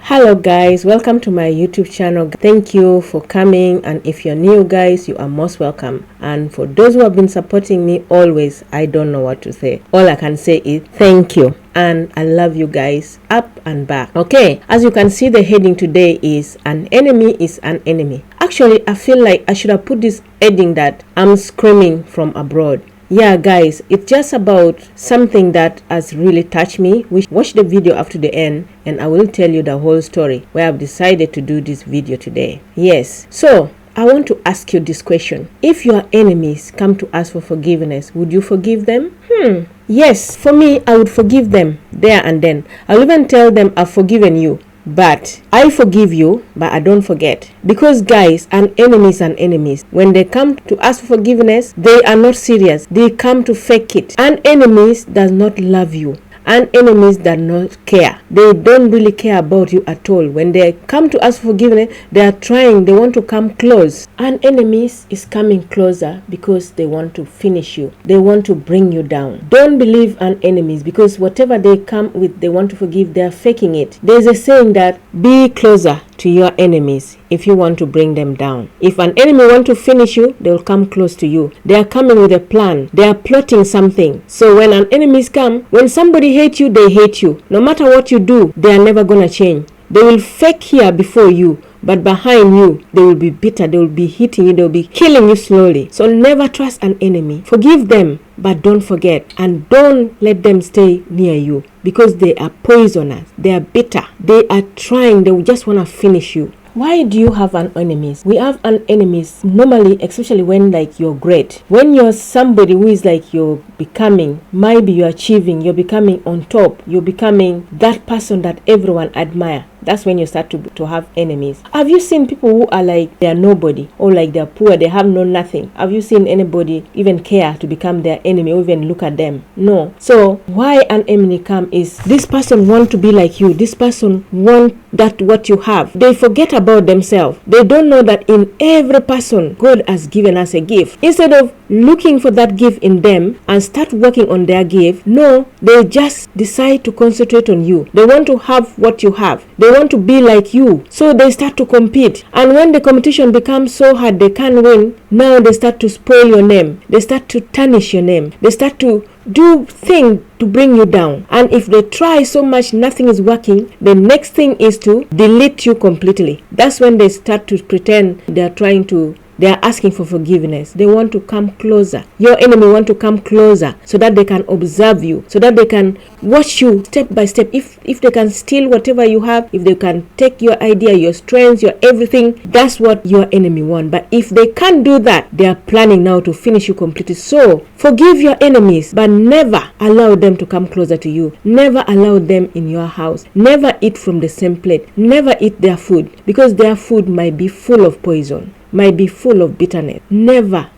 Hello guys, welcome to my YouTube channel. Thank you for coming, and if you're new guys, you are most welcome. And for those who have been supporting me always, I don't know what to say. All I can say is thank you, and I love you guys up and back. Okay, as you can see, the heading today is an enemy is an enemy. Actually, I feel like I should have put this heading that I'm screaming from abroad. Yeah guys, it's just about something that has really touched me. Watch the video up to the end and I will tell you the whole story why I've decided to do this video today. Yes, so I want to ask you this question. If your enemies come to ask for forgiveness, would you forgive them? Yes, for me, I would forgive them there and then. I'll even tell them I've forgiven you. But I forgive you, but I don't forget. Because guys, an enemy is an enemy. When they come to ask for forgiveness, they are not serious. They come to fake it. An enemy does not love you. And enemies do not care. They don't really care about you at all. When they come to ask for forgiveness, they want to come close. And enemies is coming closer because they want to finish you. They want to bring you down. Don't believe an enemies, because whatever they come with, they want to forgive, they are faking it. There's a saying that be closer to your enemies if you want to bring them down. If an enemy want to finish you, they will come close to you. They are coming with a plan. They are plotting something. So when an enemies come, when somebody hates you, they hate you. No matter what you do, they are never gonna change. They will fake here before you, but behind you, they will be bitter. They will be hitting you. They will be killing you slowly. So never trust an enemy. Forgive them, but don't forget. And don't let them stay near you, because they are poisonous. They are bitter. They are trying. They just want to finish you. Why do you have an enemies? We have an enemies normally, especially when like you're great. When you're somebody who is like you're becoming, maybe you're achieving, you're becoming on top, you're becoming that person that everyone admire. That's when you start to have enemies. Have you seen people who are like they're nobody, or like they're poor, they have no nothing? Have you seen anybody even care to become their enemy or even look at them? No. So why an enemy come is this person want to be like you. This person want that what you have. They forget about themselves. They don't know that in every person, God has given us a gift. Instead of looking for that gift in them and start working on their gift, no, they just decide to concentrate on you. They want to have what you have. They want to be like you. So they start to compete. And when the competition becomes so hard they can't win, now they start to spoil your name. They start to tarnish your name. They start to do things to bring you down. And if they try so much, nothing is working, the next thing is to delete you completely. That's when they start to pretend they are asking for forgiveness. They want to come closer. Your enemy want to come closer so that they can observe you, so that they can watch you step by step. If they can steal whatever you have, if they can take your idea, your strengths, your everything, that's what your enemy want. But if they can't do that, they are planning now to finish you completely. So forgive your enemies, but never allow them to come closer to you. Never allow them in your house. Never eat from the same plate. Never eat their food, because their food might be full of poison, might be full of bitterness. Never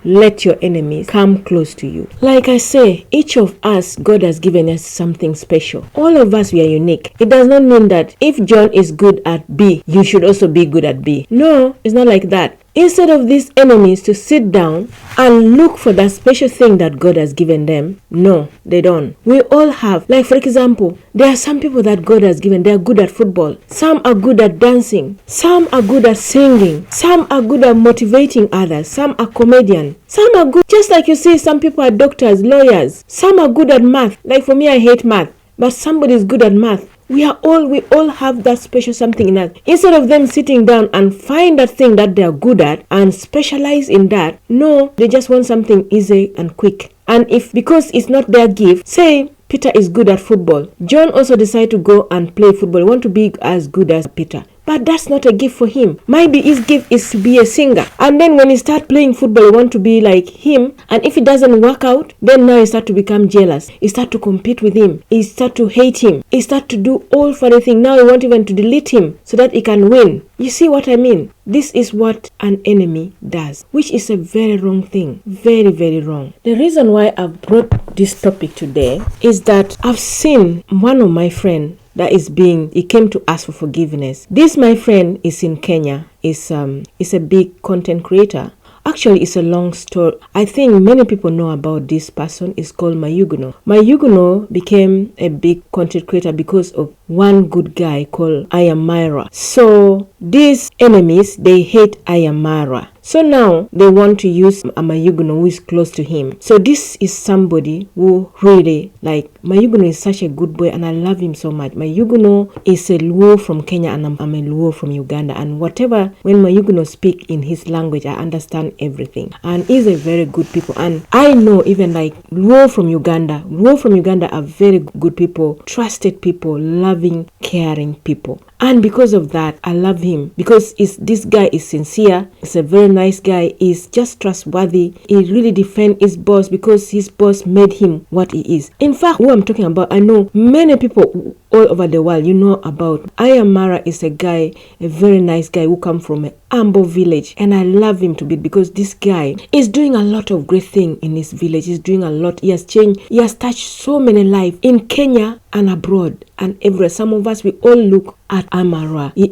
let your enemies come close to you. Like I say, each of us, God has given us something special. All of us, we are unique. It does not mean that if John is good at B, you should also be good at B. No, it's not like that. Instead of these enemies to sit down and look for that special thing that God has given them, no, they don't. We all have, like for example, there are some people that God has given, they are good at football. Some are good at dancing. Some are good at singing. Some are good at motivating others. Some are comedians. Some are good, just like you see, some people are doctors, lawyers. Some are good at math. Like for me, I hate math, but somebody is good at math. We all have that special something in us. Instead of them sitting down and find that thing that they are good at and specialize in that, no, they just want something easy and quick. And if, because it's not their gift, say Peter is good at football, John also decided to go and play football. He want to be as good as Peter. But that's not a gift for him. Maybe his gift is to be a singer. And then when he start playing football, he want to be like him. And if it doesn't work out, then now he start to become jealous. He start to compete with him. He start to hate him. He start to do all funny things. Now he want even to delete him so that he can win. You see what I mean? This is what an enemy does, which is a very wrong thing. Very, very wrong. The reason why I've brought this topic today is that I've seen one of my friends he came to ask for forgiveness. This, my friend, is in Kenya. Is a big content creator. Actually, it's a long story. I think many people know about this person. It's called Myungono. Myungono became a big content creator because of one good guy called Mrwa. So these enemies, they hate Mrwa. So now they want to use Myungono, who is close to him. So this is somebody who really, like, Myungono is such a good boy and I love him so much. Myungono is a Luo from Kenya and I'm a Luo from Uganda. And whatever, when Myungono speak in his language, I understand everything. And he's a very good people. And I know even like Luo from Uganda are very good people, trusted people, loving, caring people. And because of that, I love him because this guy is sincere. He's a very nice guy. He's just trustworthy. He really defends his boss because his boss made him what he is. In fact, who I'm talking about, I know many people all over the world, you know about Mrwa is a guy, a very nice guy who come from a humble village. And I love him to bit because this guy is doing a lot of great things in his village. He's doing a lot. He has changed. He has touched so many lives in Kenya and abroad and everywhere. Some of us, we all look at Mrwa. He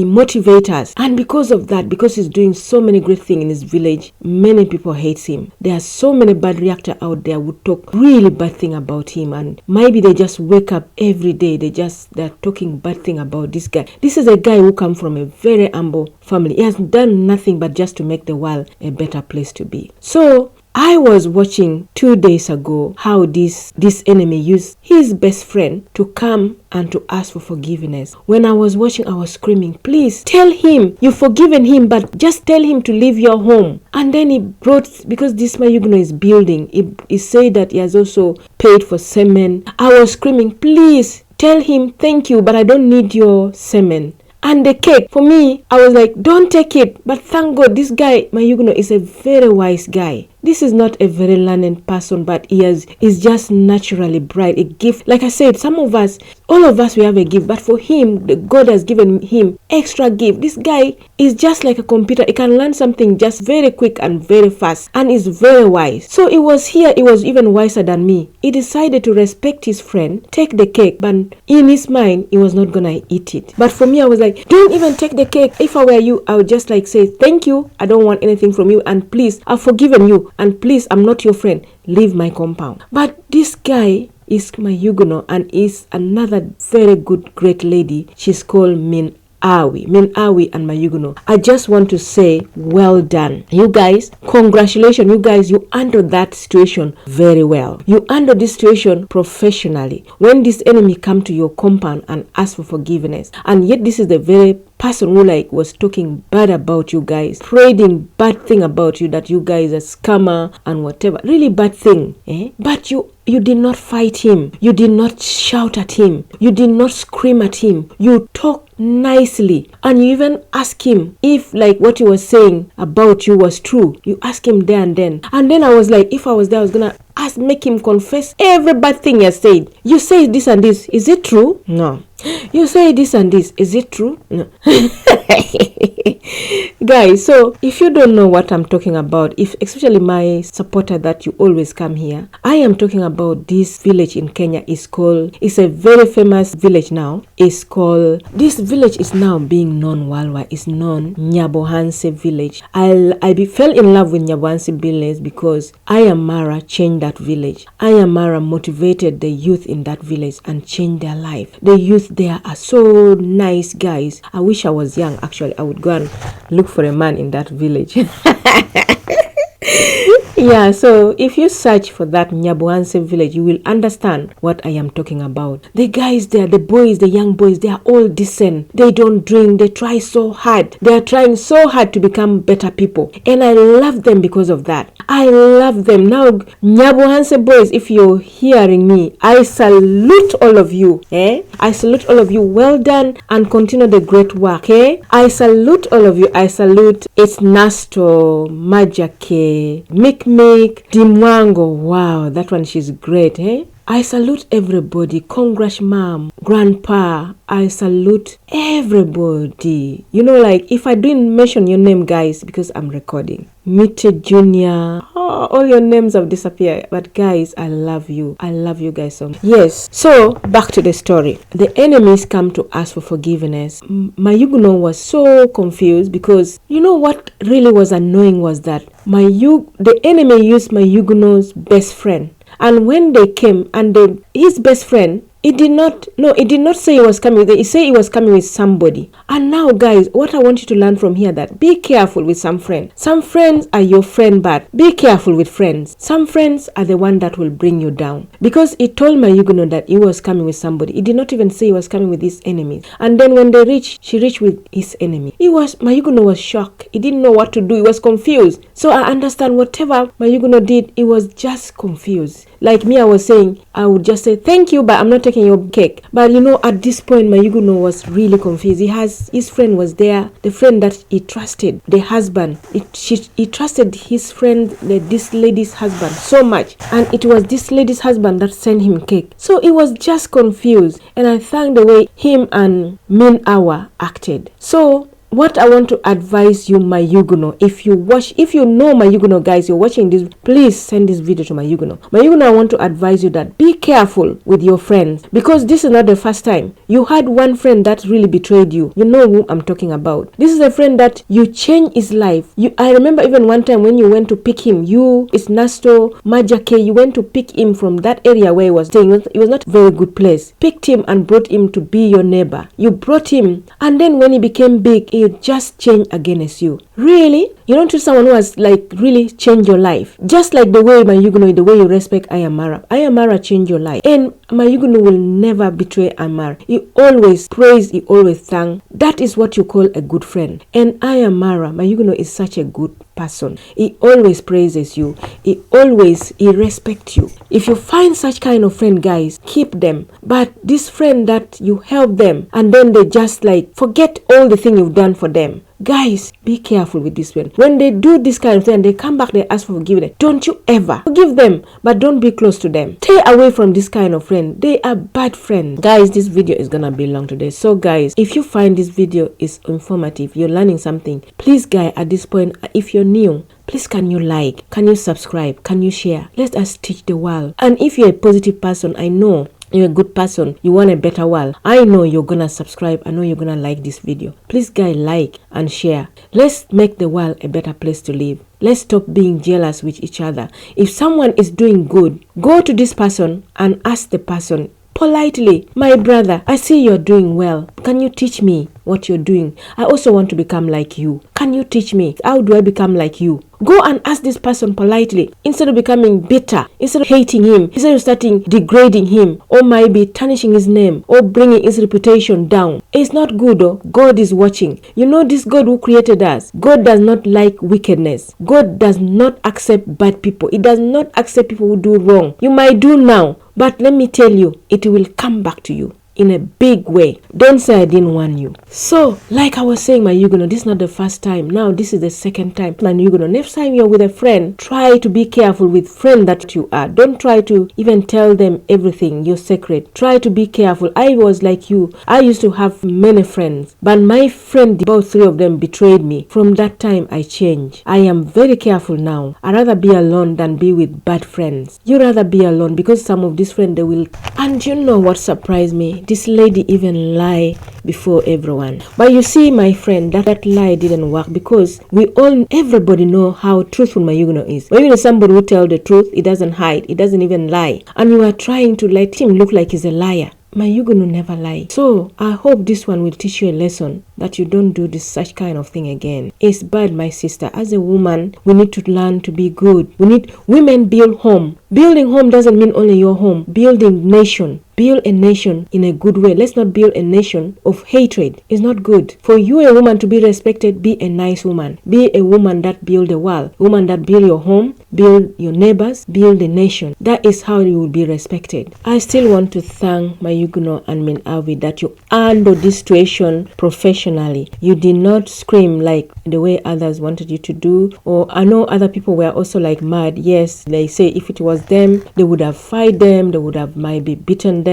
motivates us. And because of that, because he's doing so many great things in his village, many people hate him. There are so many bad reactors out there who talk really bad thing about him. And maybe they just wake up every day. They're talking bad thing about this guy. This is a guy who come from a very humble family. He has done nothing but just to make the world a better place to be. So I was watching 2 days ago how this enemy used his best friend to come and to ask for forgiveness. When I was watching, I was screaming, please tell him you've forgiven him, but just tell him to leave your home. And then he brought, because this Myungono is building, he said that he has also paid for cement. I was screaming, please tell him thank you, but I don't need your cement. And the cake, for me, I was like, don't take it. But thank God, this guy, Myungono, is a very wise guy. This is not a very learned person, but he is just naturally bright. A gift. Like I said, some of us, all of us, we have a gift. But for him, God has given him extra gift. This guy is just like a computer. He can learn something just very quick and very fast. And is very wise. So he was even wiser than me. He decided to respect his friend, take the cake. But in his mind, he was not going to eat it. But for me, I was like, don't even take the cake. If I were you, I would just like say, thank you. I don't want anything from you. And please, I've forgiven you. And please, I'm not your friend. Leave my compound. But this guy is Myungono and is another very good, great lady. She's called Myungono and Myungono. I just want to say, well done. You guys, congratulations. You guys, you handled that situation very well. You handled this situation professionally. When this enemy come to your compound and ask for forgiveness, and yet this is the very person who was talking bad about you guys, trading bad thing about you, that you guys are scammer and whatever, really bad thing, but you did not fight him, you did not shout at him, you did not scream at him, you talked nicely, and you even ask him if what he was saying about you was true. You ask him there and then I was like, if I was there, I was gonna make him confess every bad thing he has said. You say this and this, is it true? No. You say this and this, is it true? No. Guys, so if you don't know what I'm talking about, if especially my supporter that you always come here, I am talking about this village in Kenya. It's a very famous village now. This village is now being known worldwide. It's known Nyobohanse village. I fell in love with Nyobohanse village because Mrwa changed that village. Mrwa motivated the youth in that village and changed their life. The youth there are so nice guys. I wish I was young. Actually, I would go and look for a man in that village. Yeah, so if you search for that Nyobohanse village, you will understand what I am talking about. The guys there, the boys, the young boys, they are all decent. They don't drink. They try so hard. They are trying so hard to become better people. And I love them because of that. I love them. Now, Nyobohanse boys, if you're hearing me, I salute all of you. I salute all of you. Well done and continue the great work. I salute all of you. I salute It's Nasto, Majake, DEE Mwango. Wow, that one, she's great. I salute everybody. Congrats, mom, grandpa. I salute everybody. If I didn't mention your name, guys, because I'm recording. Mite Junior. Oh, all your names have disappeared. But guys, I love you. I love you guys so much. Yes. So back to the story. The enemies come to ask for forgiveness. Myungono was so confused because what really was annoying was that the enemy used Myungono's best friend. And when they came, and his best friend It did not say he was coming with it. It said he was coming with somebody. And now, guys, what I want you to learn from here, that be careful with some friends. Some friends are your friend, but be careful with friends. Some friends are the one that will bring you down. Because he told Myungono that he was coming with somebody. He did not even say he was coming with his enemies. And then when she reached with his enemy. Myungono was shocked. He didn't know what to do. He was confused. So I understand whatever Myungono did, he was just confused. Like me, I was saying, I would just say, thank you, but I'm not taking your cake. But at this point, Myungono was really confused. His friend was there, the friend that he trusted, the husband. He trusted his friend, this lady's husband, so much. And it was this lady's husband that sent him cake. So he was just confused. And I thank the way him and Mrwa acted. So what I want to advise you, Myungono, if you know Myungono, guys, you're watching this, please send this video to Myungono. Myungono, I want to advise you that be careful with your friends, because this is not the first time. You had one friend that really betrayed you. You know who I'm talking about. This is a friend that you changed his life. I remember even one time when you went to pick him, it's Nasto, Majake, you went to pick him from that area where he was staying. It was not a very good place. Picked him and brought him to be your neighbor. You brought him, and then when he became big, he just changed against you. Really? You don't treat someone who has really changed your life. Just like the way Myungono, the way you respect Ayamara. Ayamara changed your life. And Myungono will never betray Ayamara. He always praise, he always thank. That is what you call a good friend. And Ayamara, Myungono is such a good person. He always praises you. He respects you. If you find such kind of friend, guys, keep them. But this friend that you help them and then they just forget all the thing you've done for them. Guys, be careful with this friend. When they do this kind of thing, they come back, they ask for forgiveness. Don't you ever forgive them, but don't be close to them. Stay away from this kind of friend. They are bad friends. Guys, this video is gonna be long today. So guys, if you find this video is informative, you're learning something, please guys, at this point, if you're new, please can you like, can you subscribe, can you share? Let us teach the world. And if you're a positive person, I know you're a good person, you want a better world, I know you're gonna subscribe, I know you're gonna like this video. Please guys, like and share. Let's make the world a better place to live. Let's stop being jealous with each other. If someone is doing good, go to this person and ask the person politely, my brother, I see you're doing well. Can you teach me what you're doing? I also want to become like you. Can you teach me? How do I become like you? Go and ask this person politely, instead of becoming bitter, instead of hating him, instead of starting degrading him, or maybe tarnishing his name, or bringing his reputation down. It's not good, though. God is watching. You know this God who created us. God does not like wickedness. God does not accept bad people. He does not accept people who do wrong. You might do now, but let me tell you, it will come back to you in a big way. Don't say I didn't warn you. So, like I was saying, Myungono, this is not the first time. Now, this is the second time. Myungono, next time you're with a friend, try to be careful with friend that you are. Don't try to even tell them everything, your secret. Try to be careful. I was like you. I used to have many friends, but my friend, about 3 of them betrayed me. From that time, I changed. I am very careful now. I'd rather be alone than be with bad friends. You'd rather be alone, because some of these friends, they will. And you know what surprised me? This lady even lie before everyone. But you see, my friend, that lie didn't work, because everybody know how truthful Myungono is. Myungono is somebody who tell the truth. He doesn't hide. He doesn't even lie. And you are trying to let him look like he's a liar. Myungono never lie. So I hope this one will teach you a lesson that you don't do such kind of thing again. It's bad, my sister. As a woman, we need to learn to be good. Women build home. Building home doesn't mean only your home. Building nation. Build a nation in a good way. Let's not build a nation of hatred. It's not good. For you, a woman, to be respected, be a nice woman. Be a woman that build the world. A woman that build your home, build your neighbors, build the nation. That is how you will be respected. I still want to thank Myungono and Mrwa that you handled this situation professionally. You did not scream like the way others wanted you to do. Or I know other people were also mad. Yes, they say if it was them, they would have fight them. They would have maybe beaten them.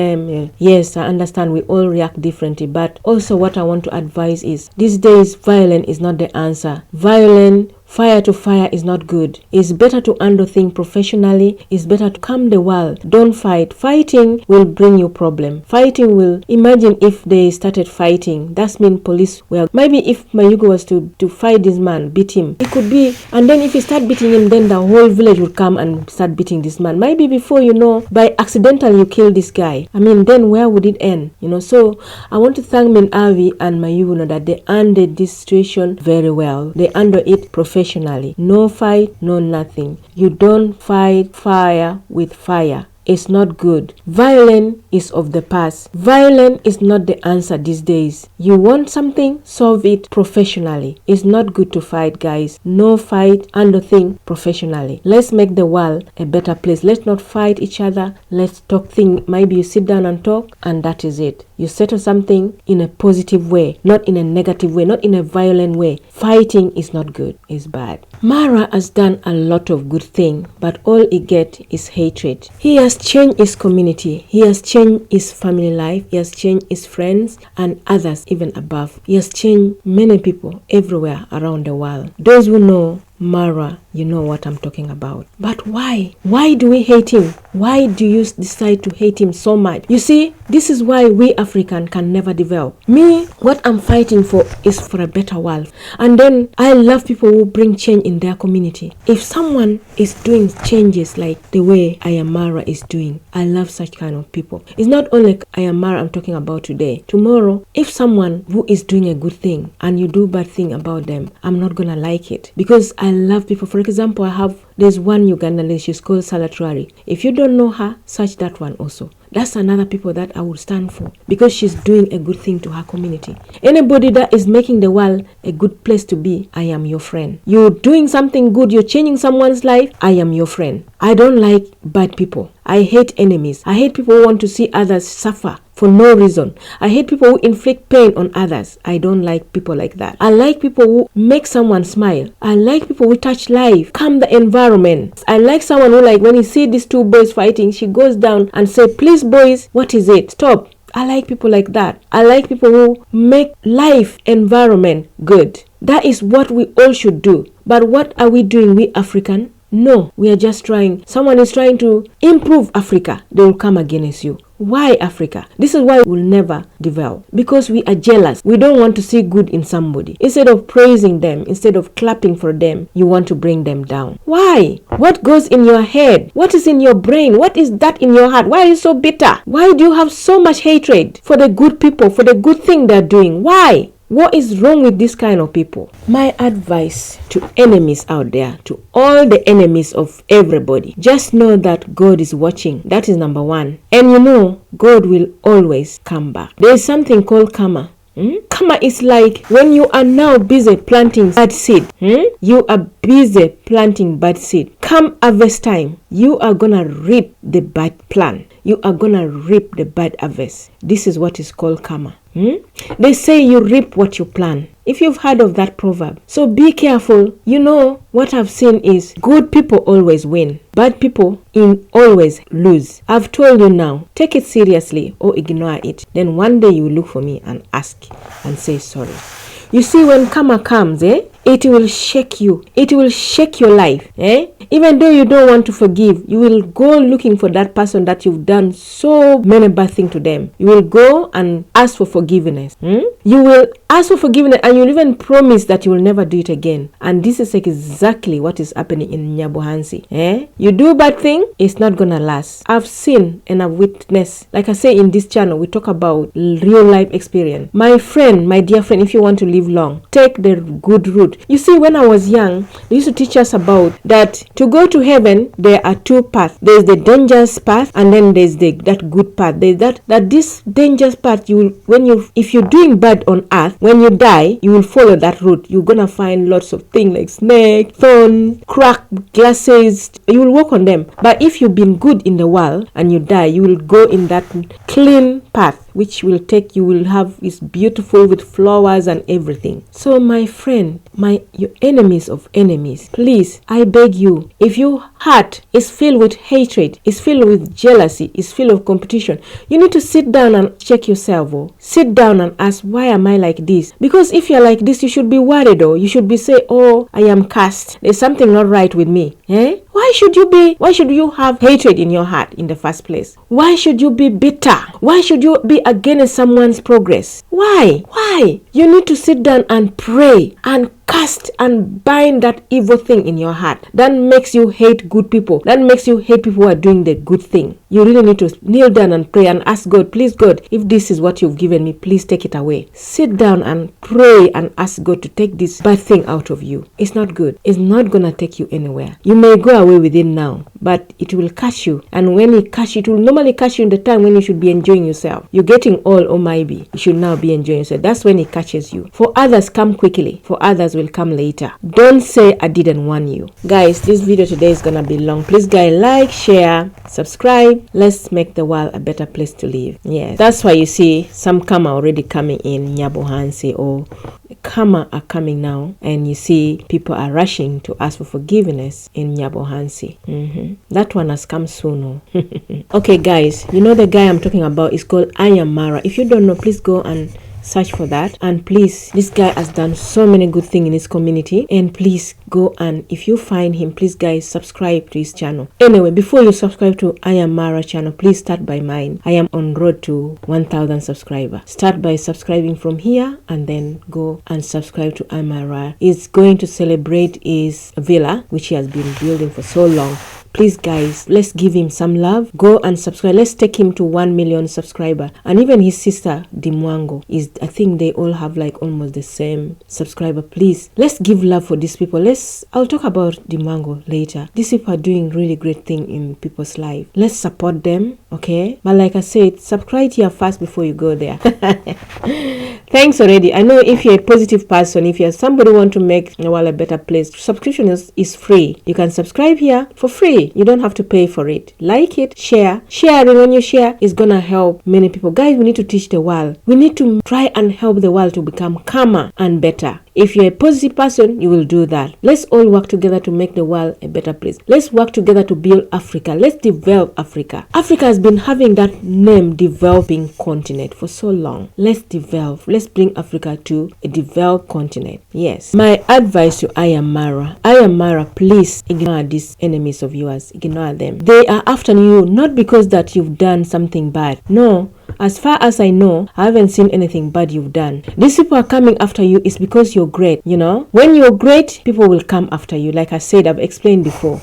Yes, I understand we all react differently, but also what I want to advise is these days violence is not the answer. Violence fire to fire is not good. It's better to handle things professionally. It's better to calm the world. Don't fight. Fighting will bring you problem. Fighting will, imagine if they started fighting, that's mean police were, maybe if Myungono was to fight this man, beat him, it could be, and then if you start beating him, then the whole village will come and start beating this man. Maybe before you know, by accidental you kill this guy. I mean, then where would it end? So I want to thank Avi and Myungono that they handled this situation very well. They handled it professionally. No fight, no nothing. You don't fight fire with fire. It's not good. Violence is of the past. Violence is not the answer these days. You want something, solve it professionally. It's not good to fight, guys. No fight, handle things professionally. Let's make the world a better place. Let's not fight each other. Let's talk things. Maybe you sit down and talk, and that is it. You settle something in a positive way, not in a negative way, not in a violent way. Fighting is not good. It's bad. Mrwa has done a lot of good things, but all he gets is hatred. He has changed his community. He has changed his family life. He has changed his friends and others even above. He has changed many people everywhere around the world. Those who know Mrwa, you know what I'm talking about. But why? Why do we hate him? Why do you decide to hate him so much? You see, this is why we African can never develop. Me, what I'm fighting for is for a better world. And then I love people who bring change in their community. If someone is doing changes like the way Mrwa is doing, I love such kind of people. It's not only Mrwa I'm talking about today. Tomorrow, if someone who is doing a good thing and you do bad thing about them, I'm not gonna like it, because I love people. For example, there's one Ugandan lady, she's called Salatrari. If you don't know her, search that one also. That's another people that I would stand for, because she's doing a good thing to her community. Anybody that is making the world a good place to be, I am your friend. You're doing something good, you're changing someone's life, I am your friend. I don't like bad people. I hate enemies. I hate people who want to see others suffer for no reason. I hate people who inflict pain on others. I don't like people like that. I like people who make someone smile. I like people who touch life, calm the environment. I like someone who, like, when he see these two boys fighting, she goes down and say, please boys, what is it? Stop. I like people like that. I like people who make life environment good. That is what we all should do. But what are we doing, we African? No, we are just trying. Someone is trying to improve Africa. They will come against you. Why Africa? This is why we'll never develop. Because we are jealous. We don't want to see good in somebody. Instead of praising them, instead of clapping for them, you want to bring them down. Why? What goes in your head? What is in your brain? What is that in your heart? Why are you so bitter? Why do you have so much hatred for the good people, for the good thing they're doing? Why? What is wrong with this kind of people? My advice to enemies out there, to all the enemies of everybody, just know that God is watching. That is number one. And you know, God will always come back. There is something called karma. Karma is like when you are now busy planting bad seed. You are busy planting bad seed. Come harvest time, you are gonna reap the bad plan. You are gonna reap the bad harvest. This is what is called karma. They say you reap what you plant. If you've heard of that proverb. So be careful. You know, what I've seen is good people always win. Bad people always lose. I've told you now, take it seriously or ignore it. Then one day you will look for me and ask and say sorry. You see, when karma comes, it will shake you. It will shake your life. Even though you don't want to forgive, you will go looking for that person that you've done so many bad things to them. You will go and ask for forgiveness. You will ask for forgiveness, and you'll even promise that you will never do it again. And this is exactly what is happening in Nyobohanse. You do bad thing, it's not gonna last. I've seen and I've witnessed. Like I say in this channel, we talk about real life experience. My friend, my dear friend, if you want to live long, take the good route. You see, when I was young, they used to teach us about that to go to heaven, there are two paths. There's the dangerous path, and then there's that good path. There's that this dangerous path, if you're doing bad on earth, when you die, you will follow that route. You're gonna find lots of things like snake, thorn, cracked glasses. You will walk on them. But if you've been good in the world and you die, you will go in that clean path, which will take you will have is beautiful with flowers and everything. So my friend, your enemies of enemies, please, I beg you, if your heart is filled with hatred, is filled with jealousy, is filled with competition, you need to sit down and check yourself. Oh. Sit down and ask, why am I like this? Because if you're like this, you should be worried. You should be say, oh, I am cursed. There's something not right with me. Why should you have hatred in your heart in the first place? Why should you be bitter? Why should you be against someone's progress? Why? You need to sit down and pray and cast and bind that evil thing in your heart that makes you hate good people, that makes you hate people who are doing the good thing. You really need to kneel down and pray and ask God, please God, if this is what you've given me, please take it away. Sit down and pray and ask God to take this bad thing out of you. It's not good. It's not gonna take you anywhere. You may go away with it now, but it will catch you. And when it catch you, it will normally catch you in the time when you should be enjoying yourself. You're getting old or maybe you should now be enjoying yourself. That's when it catches you. For others, come quickly. For others, will come later. Don't say I didn't warn you. Guys, this video today is gonna be long. Please guys, like, share, subscribe. Let's make the world a better place to live. Yes, that's why you see some karma already coming in Nyobohanse, or karma are coming now, and you see people are rushing to ask for forgiveness in Nyobohanse. That one has come soon. Okay guys, you know the guy I'm talking about is called Mrwa. If you don't know, please go and search for that. And please, this guy has done so many good things in his community, and please go, and if you find him, please guys, subscribe to his channel. Anyway, before you subscribe to Mrwa channel, please start by mine. I am on road to 1,000 subscribers. Start by subscribing from here and then go and subscribe to Mrwa. He's going to celebrate his villa which he has been building for so long. Please guys, let's give him some love. Go and subscribe. Let's take him to 1 million subscriber. And even his sister DEE Mwango is, I think they all have like almost the same subscriber. Please, let's give love for these people. I'll talk about DEE Mwango later. These people are doing really great thing in people's life. Let's support them, okay? But like I said, subscribe here first before you go there. Thanks already. I know if you're a positive person, if you're somebody who want to make the world a better place, subscription is free. You can subscribe here for free. You don't have to pay for it. Like it, share. Sharing, when you share, is gonna help many people. Guys, we need to teach the world. We need to try and help the world to become calmer and better. If you're a positive person, you will do that. Let's all work together to make the world a better place. Let's work together to build Africa. Let's develop Africa. Africa has been having that name, developing continent, for so long. Let's develop. Let's bring Africa to a developed continent. Yes. My advice to Mrwa, please ignore these enemies of yours. Ignore them. They are after you not because that you've done something bad. No. As far as I know, I haven't seen anything bad you've done. These people are coming after you is because you're great, you know. When you're great, people will come after you. Like I said, I've explained before.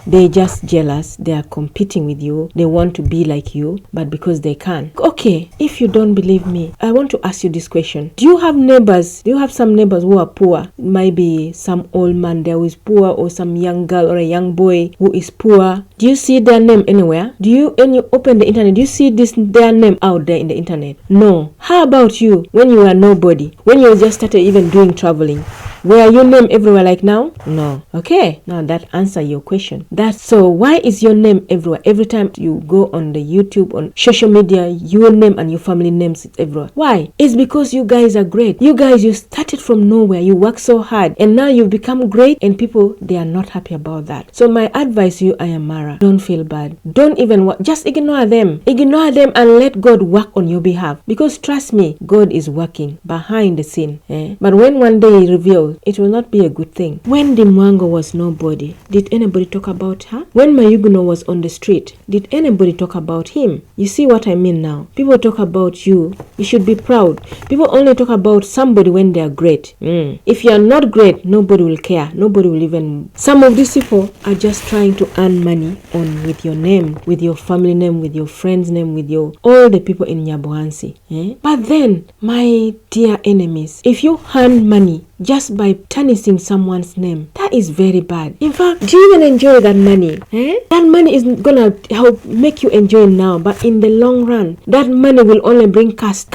They're just jealous. They are competing with you. They want to be like you, but because they can't. Okay, if you don't believe me, I want to ask you this question. Do you have neighbors? Do you have some neighbors who are poor? Maybe some old man there who is poor, or some young girl or a young boy who is poor. Do you see their name anywhere? When you open the internet, do you see their name out there in the internet? No. How about you when you were nobody? When you just started even doing traveling? Were your name everywhere like now? No. Okay, now that answer your question. So why is your name everywhere? Every time you go on the YouTube, on social media, your name and your family names is everywhere. Why? It's because you guys are great. You guys, you started from nowhere. You work so hard and now you've become great, and people, they are not happy about that. So my advice to you, Mrwa, don't feel bad. Don't even just ignore them. Ignore them and let God work on your behalf. Because trust me, God is working behind the scene. But when one day He reveals, it will not be a good thing. When DEE Mwango was nobody, did anybody talk about her? When Myungono was on the street, did anybody talk about him? You see what I mean now? People talk about you. You should be proud. People only talk about somebody when they are great. If you are not great, nobody will care. Nobody will even... Some of these people are just trying to earn money with your name, with your family name, with your friend's name, with all the people in Nyobohanse. But then, my dear enemies, if you earn money just by tarnishing someone's name, that is very bad. In fact, do you even enjoy that money? That money is gonna help make you enjoy now, but in the long run, that money will only bring curse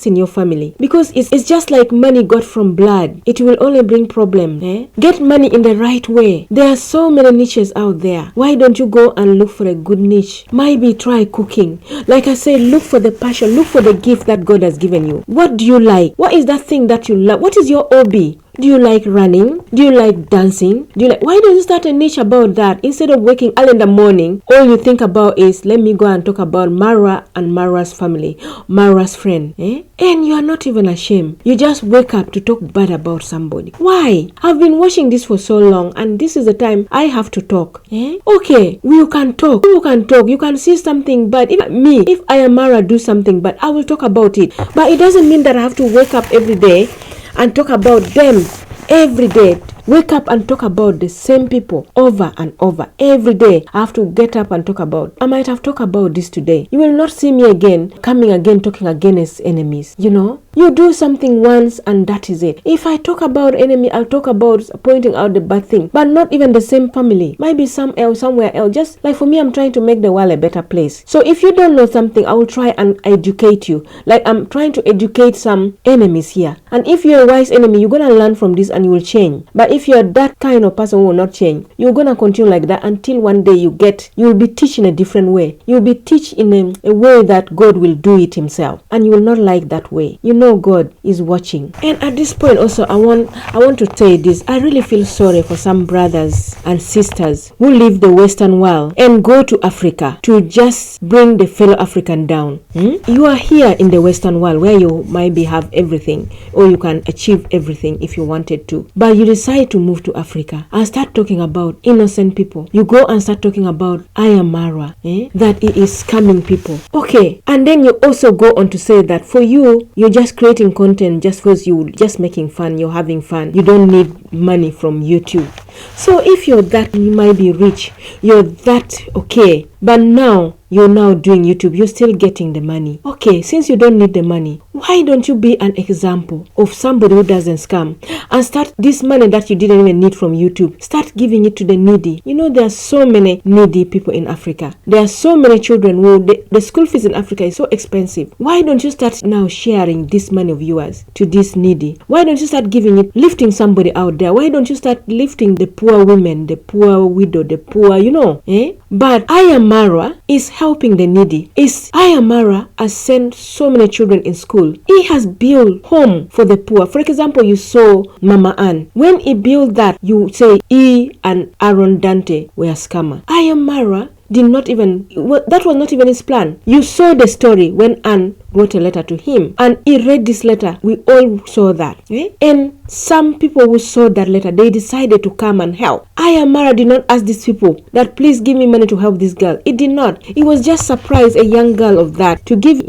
in your family, because it's just like money got from blood. It will only bring problem. Get money in the right way. There are so many niches out there. Why don't you go and look for a good niche? Maybe try cooking. Like I said, look for the passion, look for the gift that God has given you. What do you like? What is that thing that you love? What is your hobby? Do you like running? Do you like dancing? Why don't you start a niche about that? Instead of waking early in the morning, all you think about is, let me go and talk about Mrwa and Mrwa's family, Mrwa's friend. And you are not even ashamed. You just wake up to talk bad about somebody. Why? I've been watching this for so long, and this is the time I have to talk. Okay, you can talk. You can see something bad. If I am Mrwa do something bad, I will talk about it. But it doesn't mean that I have to wake up every day and talk about them every day. Wake up and talk about the same people over and over. Every day I have to get up and talk about. I might have talked about this today. You will not see me again coming again talking against enemies. You do something once and that is it. If I talk about enemy, I'll talk about pointing out the bad thing, but not even the same family. Might be somewhere else. Just like for me, I'm trying to make the world a better place. So if you don't know something, I will try and educate you. Like I'm trying to educate some enemies here. And if you're a wise enemy, you're gonna learn from this and you will change. But if you're that kind of person who will not change, you're gonna continue like that until one day you'll be teaching a different way. You'll be teaching in a way that God will do it himself, and you will not like that way. God is watching. And at this point also, I want to say this. I really feel sorry for some brothers and sisters who leave the Western world and go to Africa to just bring the fellow African down. You are here in the Western world where you might have everything, or you can achieve everything if you wanted to, but you decide to move to Africa and start talking about innocent people. You go and start talking about I am Mrwa, that it is scamming people. Okay, and then you also go on to say that for you, you're just creating content just because you just making fun, you're having fun. You don't need money from YouTube. So if you're that, you might be rich, you're that okay, but now you're now doing YouTube, you're still getting the money. Okay, since you don't need the money, why don't you be an example of somebody who doesn't scam and start this money that you didn't even need from YouTube, start giving it to the needy. There are so many needy people in Africa. There are so many children who the school fees in Africa is so expensive. Why don't you start now sharing this money of yours to this needy? Why don't you start giving it, lifting somebody out there? Why don't you start lifting the poor women, the poor widow, the poor, But I am Mrwa is helping the needy. I am Mrwa has sent so many children in school. He has built home for the poor. For example, you saw Mama Ann. When he built that, you say he and Aaron Dante were scammer. I am Mrwa that was not even his plan. You saw the story when Ann wrote a letter to him and he read this letter. We all saw that. And some people who saw that letter, they decided to come and help. I am Mrwa did not ask these people that please give me money to help this girl. It did not. He was just surprised a young girl of that to give.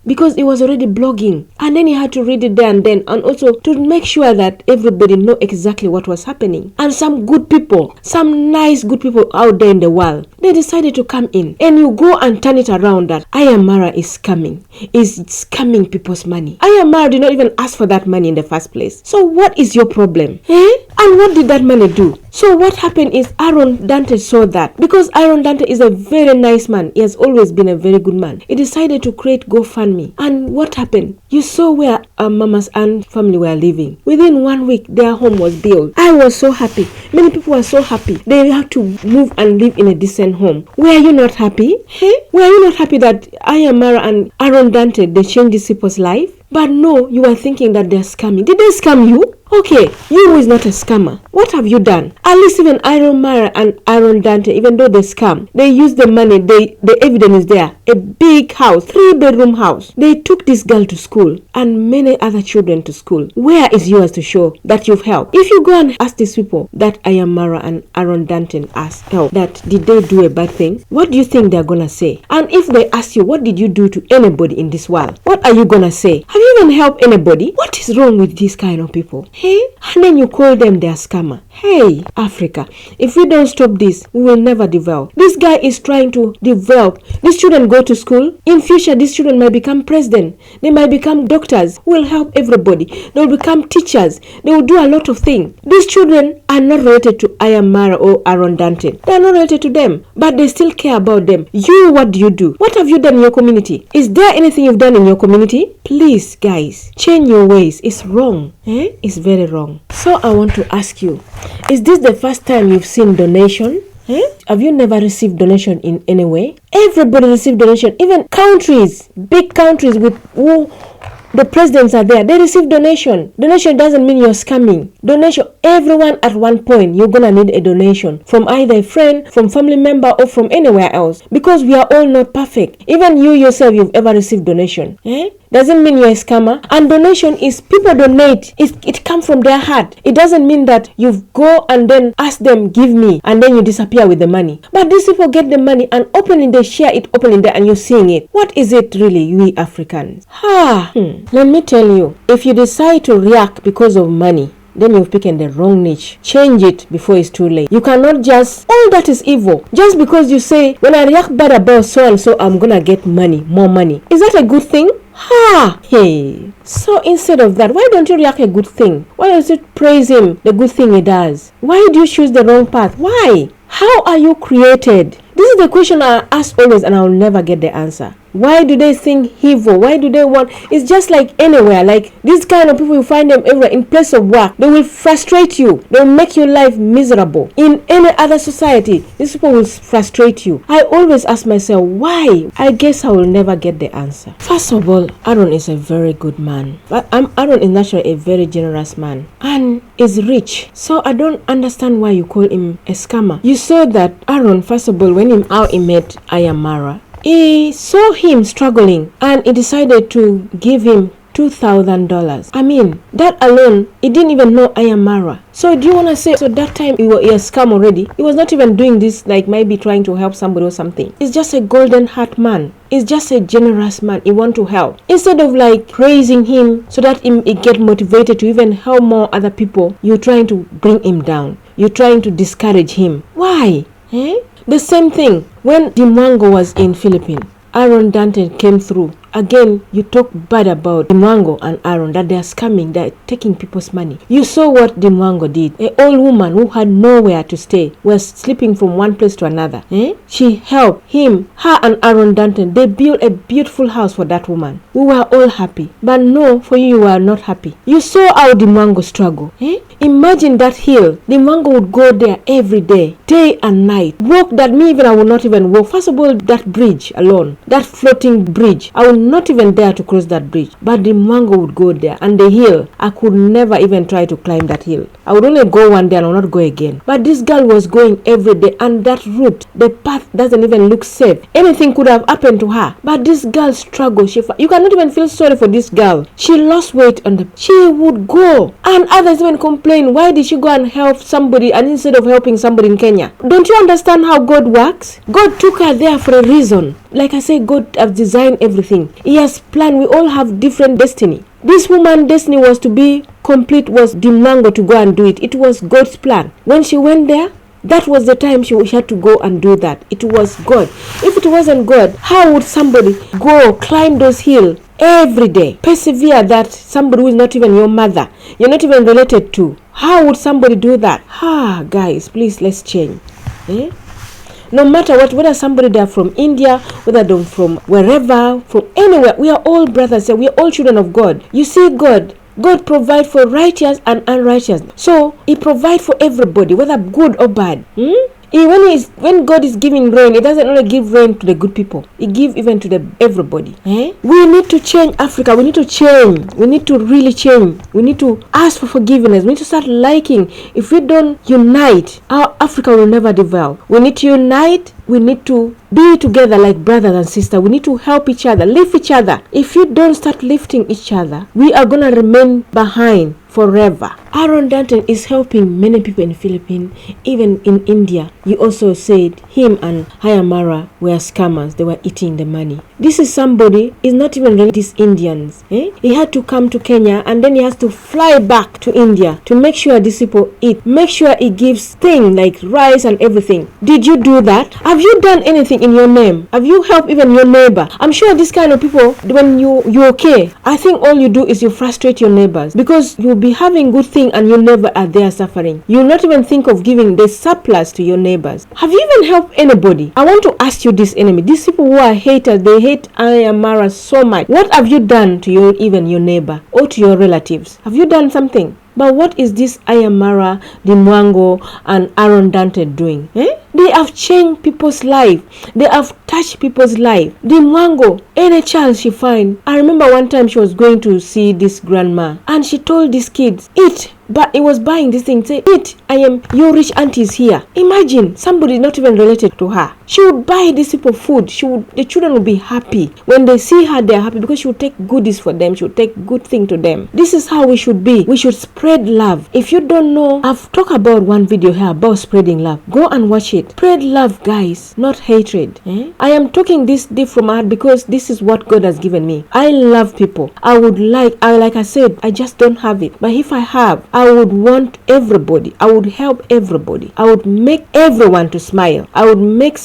Because he was already blogging, and then he had to read it there and then, and also to make sure that everybody know exactly what was happening. And some good people, some nice good people out there in the world, they decided to come in, and you go and turn it around that I am Mrwa is scamming people's money. I am Mrwa did not even ask for that money in the first place. So what is your problem? And what did that money do? So what happened is Aaron Dante saw that, because Aaron Dante is a very nice man. He has always been a very good man. He decided to create GoFundMe. And what happened? You saw where Mama's and family were living. Within 1 week, their home was built. I was so happy. Many people were so happy. They had to move and live in a decent home. Were you not happy? Were you not happy that I am Mrwa and Aaron Dante, they changed these people's life? But no, you are thinking that they're scamming. Did they scam you? Okay, you who is not a scammer, what have you done? At least even Mrwa and Aaron Dante, even though they scam, they use the money, the evidence is there. A big house, 3-bedroom house. They took this girl to school and many other children to school. Where is yours to show that you've helped? If you go and ask these people that I am Mrwa and Aaron Dante asked help, that did they do a bad thing? What do you think they're gonna say? And if they ask you, what did you do to anybody in this world? What are you gonna say? Have you even helped anybody? What is wrong with these kind of people? And then you call them their scammer. Hey, Africa, if we don't stop this, we will never develop. This guy is trying to develop. These children go to school. In future, these children might become president. They might become doctors who will help everybody. They will become teachers. They will do a lot of things. These children are not related to I am Mrwa or Aaron Dante. They are not related to them, but they still care about them. You, what do you do? What have you done in your community? Is there anything you've done in your community? Please, guys, change your ways. It's wrong. It's very wrong. So I want to ask you, is this the first time you've seen donation? Have you never received donation in any way? Everybody receives donation. Even countries, big countries with who The presidents are there. They receive donation. Donation doesn't mean you're scamming. Donation, everyone at one point, you're going to need a donation from either a friend, from family member, or from anywhere else. Because we are all not perfect. Even you yourself, you've ever received donation. Doesn't mean you're a scammer. And donation is people donate. It comes from their heart. It doesn't mean that you go and then ask them, give me, and then you disappear with the money. But these people get the money and openly they share it openly there and you're seeing it. What is it really, we Africans? Let me tell you, if you decide to react because of money, then you've picked the wrong niche. Change it before it's too late. You cannot just, all that is evil. Just because you say, when I react bad about so and so, I'm gonna get money, more money. Is that a good thing? Hey. So instead of that, why don't you react a good thing? Why don't you praise him, the good thing he does? Why do you choose the wrong path? Why? How are you created? This is the question I ask always and I will never get the answer. Why do they think evil? Why do they want? It's just like anywhere. Like these kind of people, you find them everywhere. In place of work, they will frustrate you. They will make your life miserable. In any other society, these people will frustrate you. I always ask myself, why? I guess I will never get the answer. First of all, Aaron is a very good man. Aaron is naturally a very generous man and is rich. So I don't understand why you call him a scammer. You saw that Aaron, first of all, when he met Ayamara, he saw him struggling and he decided to give him $2,000. I mean, that alone, he didn't even know Ayamara. So do you want to say, so that time he was a scam already? He was not even doing this like maybe trying to help somebody or something. He's just a golden heart man. He's just a generous man. He want to help. Instead of like praising him so that he get motivated to even help more other people, you're trying to bring him down. You're trying to discourage him. Why? The same thing when DEE Mwango was in Philippines. Aaron Dante came through. Again, you talk bad about DEE Mwango and Aaron, that they are scamming, they are taking people's money. You saw what DEE Mwango did. An old woman who had nowhere to stay was sleeping from one place to another. She helped him, her and Aaron Dante. They built a beautiful house for that woman. We were all happy. But no, for you were not happy. You saw how DEE Mwango struggle. Imagine that hill. DEE Mwango would go there every day and night. Walk that me even I would not even walk. First of all, that bridge alone, that floating bridge, I would not even dare to cross that bridge. But DEE Mwango would go there. And the hill, I could never even try to climb that hill. I would only go one day and I would not go again. But this girl was going every day, and that route, the path doesn't even look safe. Anything could have happened to her. But this girl struggled. You cannot even feel sorry for this girl. She lost weight she would go. And others even complain, why did she go and help somebody and instead of helping somebody in Kenya? Don't you understand how God works? God took her there for a reason. Like I say, God has designed everything. He has planned. We all have different destiny. This woman's destiny was to be complete, was DEE Mwango to go and do it. It was God's plan. When she went there, that was the time she had to go and do that. It was God. If it wasn't God, how would somebody go climb those hills every day? Persevere that somebody who is not even your mother, you're not even related to. How would somebody do that? Guys, please, let's change. No matter what, whether somebody they're from India, whether they're from wherever, from anywhere, we are all brothers. We are all children of God. You see, God provides for righteous and unrighteous. So He provides for everybody, whether good or bad. When God is giving rain, He doesn't only give rain to the good people. He gives even to everybody. We need to change Africa. We need to change. We need to really change. We need to ask for forgiveness. We need to start liking. If we don't unite, our Africa will never develop. We need to unite. We need to be together like brothers and sisters. We need to help each other, lift each other. If you don't start lifting each other, we are going to remain behind forever. Aaron Danton is helping many people in the Philippines, even in India. You also said him and Ayamara were scammers. They were eating the money. This is somebody, is not even really these Indians. He had to come to Kenya and then he has to fly back to India to make sure these people eat. Make sure he gives things like rice and everything. Did you do that? Have you done anything in your name? Have you helped even your neighbor? I'm sure this kind of people, when you're okay, I think all you do is you frustrate your neighbors because you'll be having good things and your neighbor are there suffering. You'll not even think of giving the surplus to your neighbors. Have you even helped anybody? I want to ask you this, enemy. These people who are haters, they hate Ayamara so much. What have you done to even your neighbor or to your relatives? Have you done something? But what is this Ayamara, the Mwango, and Aaron Dante doing? They have changed people's life. They have touched people's life. The Mwango, any child she find. I remember one time she was going to see this grandma, and she told these kids, eat. But it was buying this thing, say, eat, your rich aunties here. Imagine, somebody not even related to her. She would buy these people food. The children would be happy. When they see her, they're happy because she would take goodies for them. She would take good thing to them. This is how we should be. We should spread love. If you don't know, I've talked about one video here about spreading love. Go and watch it. Spread love, guys, not hatred. I am talking this deep from my heart because this is what God has given me. I love people. Like I said, I just don't have it. But if I have, I would want everybody. I would help everybody. I would make everyone to smile. I would make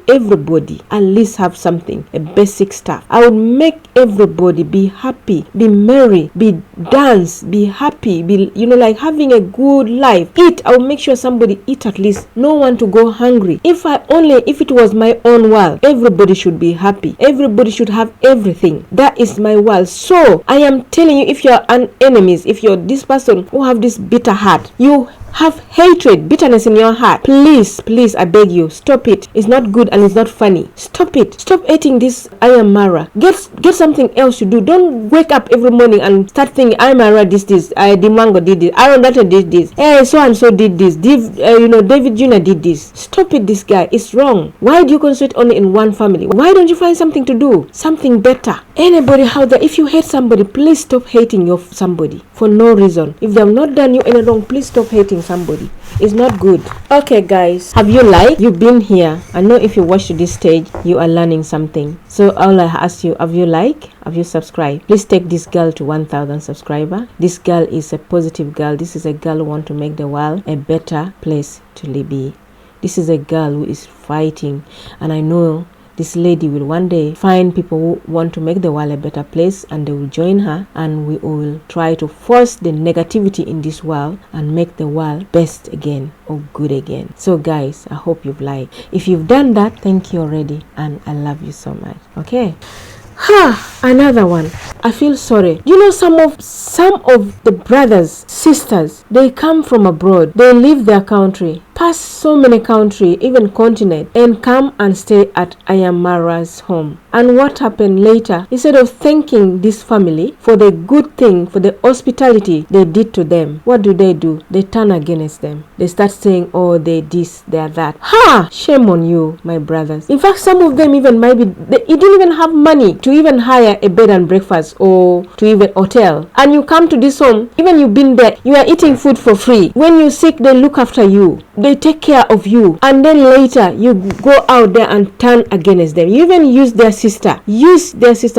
everybody at least have something, a basic stuff. I would make everybody be happy, be merry, be dance, be happy, be like having a good life. Eat. I would make sure somebody eat at least. No one to go hungry. If it was my own world, everybody should be happy. Everybody should have everything. That is my world. So I am telling you, if you're an enemies, if you're this person who have this bitter heart, you have hatred, bitterness in your heart, please, I beg you, stop it. It's not good and it's not funny. Stop it. Stop eating this Ayamara. Get something else to do. Don't wake up every morning and start thinking, Ayamara did this, the Mango did this, Aaron Data did this, so and so did this, David Jr. did this. Stop it, this guy. It's wrong. Why do you concentrate only in one family? Why don't you find something to do? Something better. Anybody out there, if you hate somebody, please stop hating somebody for no reason. If they have not done you any wrong, please stop hating somebody. It's not good. Okay, guys, have you liked? You've been here. I know if you watch to this stage, you are learning something. So all I ask you, have you liked? Have you subscribed? Please take this girl to 1,000 subscribers. This girl is a positive girl. This is a girl who wants to make the world a better place to be. This is a girl who is fighting, and I know this lady will one day find people who want to make the world a better place, and they will join her, and we will try to force the negativity in this world and make the world best again or good again. So guys, I hope you've liked. If you've done that, thank you already, and I love you so much. Okay. Another one. I feel sorry. Some of the brothers, sisters, they come from abroad. They leave their country, pass so many countries, even continent, and come and stay at Ayamara's home. And what happened later? Instead of thanking this family for the good thing, for the hospitality they did to them, what do? They turn against them. They start saying, oh, they this, they are that. Shame on you, my brothers. In fact, some of them even you didn't even have money to even hire a bed and breakfast or to even hotel. And you come to this home, even you've been there, you are eating food for free. When you're sick, they look after you. They take care of you. And then later, you go out there and turn against them. You even use their sister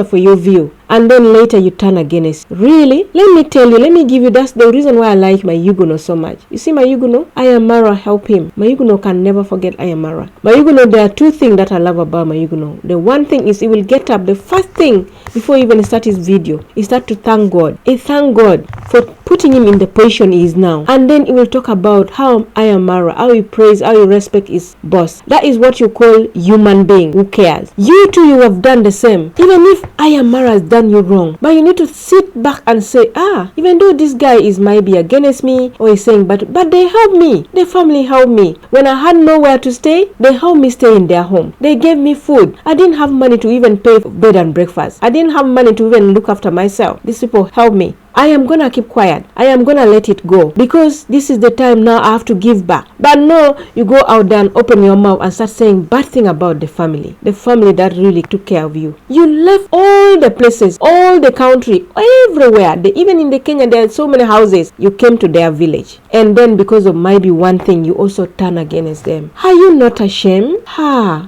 for your view. And then later you turn against. Really? Let me tell you, let me give you, that's the reason why I like Myungono so much. You see Myungono? Ayamara help him. Myungono can never forget Ayamara. Myungono, there are two things that I love about Myungono. The one thing is he will get up, the first thing before he even start his video, he start to thank God. He thank God for putting him in the position he is now. And then he will talk about how Ayamara, how he praise, how he respect his boss. That is what you call human being who cares. You too, you have done the same. Even if Ayamara has done you wrong, but you need to sit back and say, even though this guy is might be against me, or he's saying, but they helped me, the family helped me. When I had nowhere to stay, they helped me stay in their home. They gave me food. I didn't have money to even pay for bed and breakfast. I didn't have money to even look after myself. These people helped me. I am gonna keep quiet. I am gonna let it go, because this is the time now I have to give back. But no, you go out there and open your mouth and start saying bad thing about the family that really took care of you. You left all the places, all the country, everywhere. Even in the Kenya, there are so many houses. You came to their village, and then because of maybe one thing, you also turn against them. Are you not ashamed?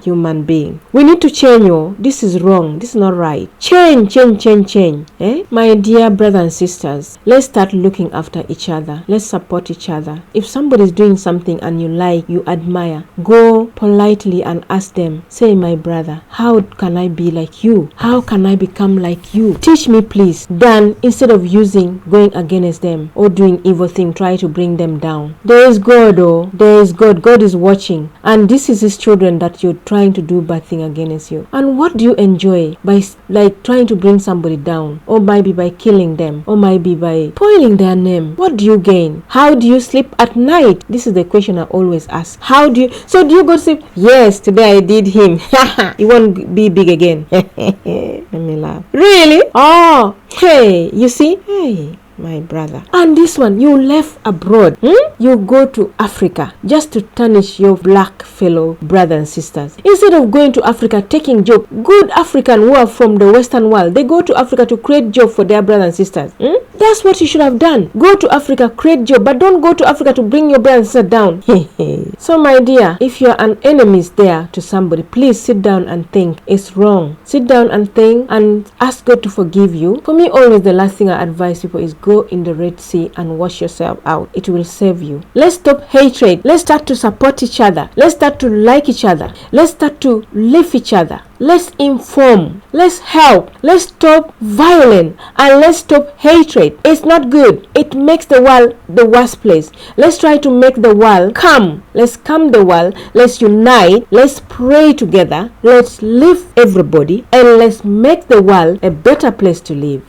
Human being. We need to change. This is wrong. This is not right. Change. My dear brothers and sisters, let's start looking after each other. Let's support each other. If somebody is doing something and you like, you admire, go politely and ask them, say, my brother, how can I be like you? How can I become like you? Teach me, please. Then instead of going against them or doing evil thing, try to bring them down. There is God, there is God. God is watching, and this is his children that you're trying to do bad thing against you. And what do you enjoy by trying to bring somebody down, or maybe by killing them, or might be by spoiling their name. What do you gain? How do you sleep at night? This is the question I always ask. Do you go to sleep? Yes, today I did him. He won't be big again. Let me laugh. Really? Oh, hey, you see? Hey, my brother. And this one, you left abroad. You go to Africa just to tarnish your black fellow brothers and sisters. Instead of going to Africa taking job, good African who are from the Western world, they go to Africa to create job for their brothers and sisters. That's what you should have done. Go to Africa, create job, but don't go to Africa to bring your brothers and sisters down. So my dear, if you're an enemy there to somebody, please sit down and think. It's wrong. Sit down and think and ask God to forgive you. For me, always the last thing I advise people is go in the Red Sea and wash yourself out. It will save you. Let's stop hatred. Let's start to support each other. Let's start to like each other. Let's start to lift each other. Let's inform. Let's help. Let's stop violence and let's stop hatred. It's not good. It makes the world the worst place. Let's try to make the world calm. Let's calm the world. Let's unite. Let's pray together. Let's lift everybody and let's make the world a better place to live.